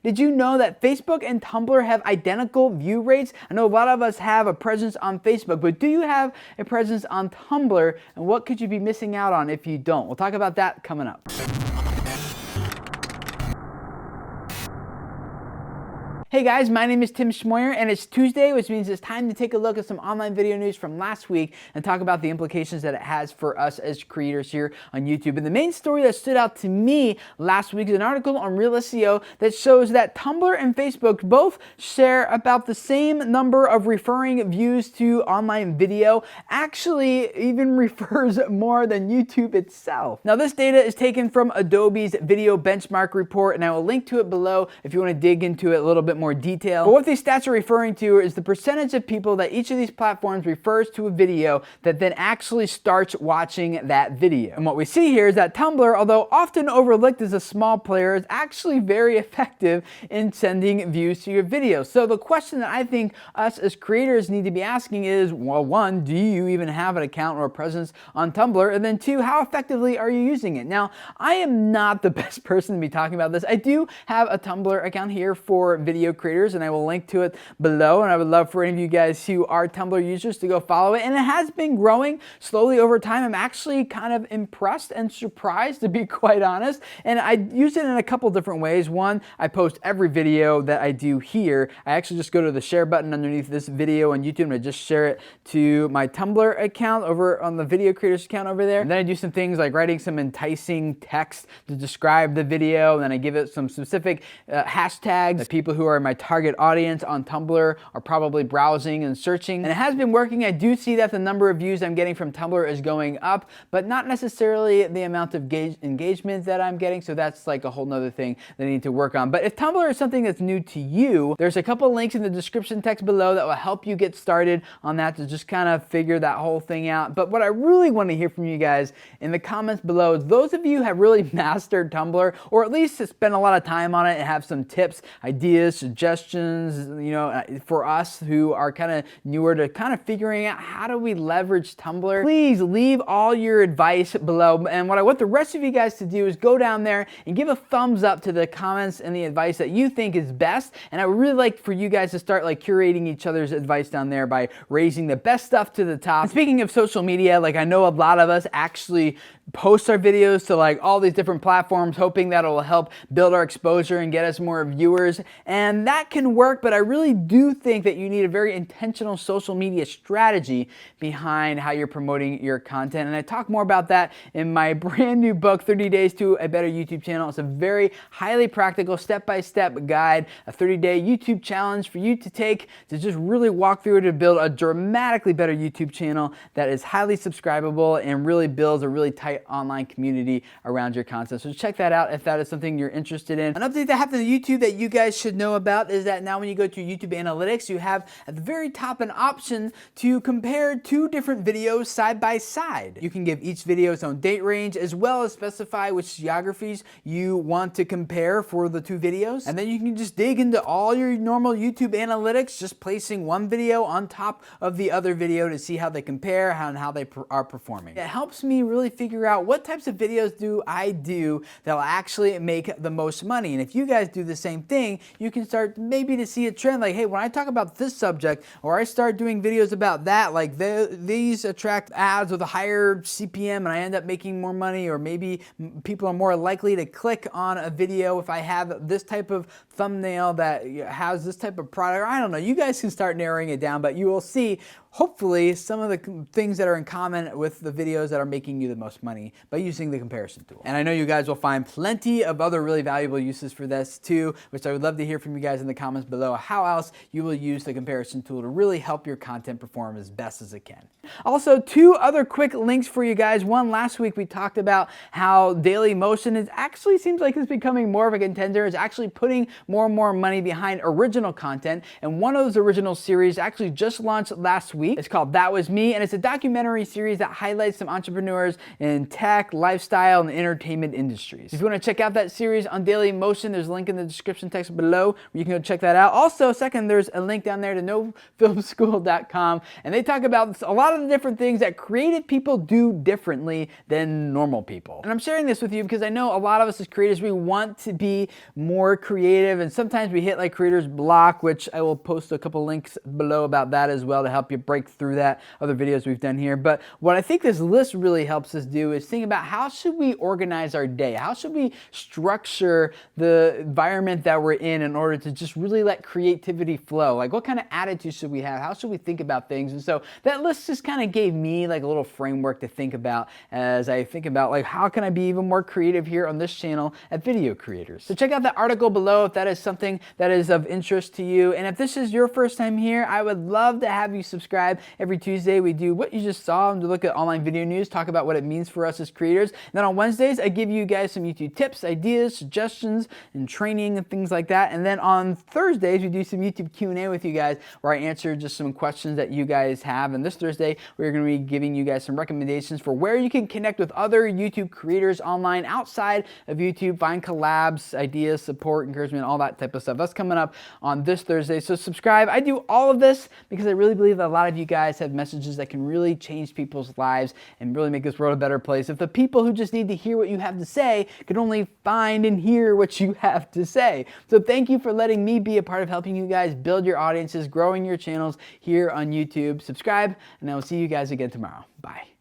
Did you know that Facebook and Tumblr have identical view rates? I know a lot of us have a presence on Facebook, but do you have a presence on Tumblr? And what could you be missing out on if you don't? We'll talk about that coming up. Hey guys, my name is Tim Schmoyer and it's Tuesday, which means it's time to take a look at some online video news from last week and talk about the implications that it has for us as creators here on YouTube. And the main story that stood out to me last week is an article on Real SEO that shows that Tumblr and Facebook both share about the same number of referring views to online video, actually even refers more than YouTube itself. Now this data is taken from Adobe's video benchmark report, and I will link to it below if you want to dig into it a little bit more detail. But what these stats are referring to is the percentage of people that each of these platforms refers to a video that then actually starts watching that video. And what we see here is that Tumblr, although often overlooked as a small player, is actually very effective in sending views to your videos. So the question that I think us as creators need to be asking is, well, one, do you even have an account or a presence on Tumblr? And then two, how effectively are you using it? Now, I am not the best person to be talking about this. I do have a Tumblr account here for video creators, and I will link to it below, and I would love for any of you guys who are Tumblr users to go follow it. And it has been growing slowly over time. I'm actually kind of impressed and surprised, to be quite honest, and I use it in a couple different ways. One, I post every video that I do here. I actually just go to the share button underneath this video on YouTube and I just share it to my Tumblr account over on the video creators account over there. And then I do some things like writing some enticing text to describe the video, and then I give it some specific hashtags that people who are my target audience on Tumblr are probably browsing and searching. And it has been working. I do see that the number of views I'm getting from Tumblr is going up, but not necessarily the amount of engagement that I'm getting. So that's like a whole nother thing that I need to work on. But if Tumblr is something that's new to you, there's a couple links in the description text below that will help you get started on that to just kind of figure that whole thing out. But what I really want to hear from you guys in the comments below is those of you who have really mastered Tumblr, or at least spent a lot of time on it and have some tips, ideas, suggestions, for us who are kind of newer to kind of figuring out how do we leverage Tumblr. Please leave all your advice below. And what I want the rest of you guys to do is go down there and give a thumbs up to the comments and the advice that you think is best. And I would really like for you guys to start like curating each other's advice down there by raising the best stuff to the top. And speaking of social media, like I know a lot of us actually post our videos to like all these different platforms, hoping that it will help build our exposure and get us more viewers. And that can work, but I really do think that you need a very intentional social media strategy behind how you're promoting your content. And I talk more about that in my brand new book, 30 Days to a Better YouTube Channel. It's a very highly practical step-by-step guide, a 30-day YouTube challenge for you to take to just really walk through to build a dramatically better YouTube channel that is highly subscribable and really builds a really tight online community around your content. So check that out if that is something you're interested in. An update that happened to YouTube that you guys should know about is that now when you go to YouTube Analytics, you have at the very top an option to compare two different videos side by side. You can give each video its own date range as well as specify which geographies you want to compare for the two videos. And then you can just dig into all your normal YouTube Analytics, just placing one video on top of the other video to see how they compare and how they are performing. It helps me really figure out what types of videos do I do that will actually make the most money. And if you guys do the same thing, you can start maybe to see a trend like, hey, when I talk about this subject or I start doing videos about that, like these attract ads with a higher CPM and I end up making more money, or maybe people are more likely to click on a video if I have this type of thumbnail that has this type of product. I don't know. You guys can start narrowing it down, but you will see hopefully some of the things that are in common with the videos that are making you the most money by using the comparison tool. And I know you guys will find plenty of other really valuable uses for this too, which I would love to hear from you guys in the comments below, how else you will use the comparison tool to really help your content perform as best as it can. Also, two other quick links for you guys. One, last week we talked about how DailyMotion is actually seems like it's becoming more of a contender. It's actually putting more and more money behind original content. And one of those original series actually just launched last week. It's called That Was Me, and it's a documentary series that highlights some entrepreneurs in tech, lifestyle, and entertainment industries. If you want to check out that series on DailyMotion, there's a link in the description text below where you can go check that out. Also, second, there's a link down there to nofilmschool.com, and they talk about a lot of the different things that creative people do differently than normal people. And I'm sharing this with you because I know a lot of us as creators, we want to be more creative. creative, and sometimes we hit like creator's block, which I will post a couple links below about that as well to help you break through that, other videos we've done here. But what I think this list really helps us do is think about how should we organize our day? How should we structure the environment that we're in order to just really let creativity flow? Like, what kind of attitude should we have? How should we think about things? And so that list just kind of gave me like a little framework to think about as I think about like how can I be even more creative here on this channel at Video Creators. So check out that article below if that is something that is of interest to you. And if this is your first time here, I would love to have you subscribe. Every Tuesday we do what you just saw, to look at online video news, talk about what it means for us as creators. And then on Wednesdays, I give you guys some YouTube tips, ideas, suggestions, and training and things like that. And then on Thursdays, we do some YouTube Q&A with you guys where I answer just some questions that you guys have. And this Thursday, we're going to be giving you guys some recommendations for where you can connect with other YouTube creators online outside of YouTube, find collabs, ideas, support, encouragement, all that type of stuff. That's coming up on this Thursday. So subscribe. I do all of this because I really believe that a lot of you guys have messages that can really change people's lives and really make this world a better place. If the people who just need to hear what you have to say could only find and hear what you have to say. So thank you for letting me be a part of helping you guys build your audiences, growing your channels here on YouTube. Subscribe, and I will see you guys again tomorrow. Bye.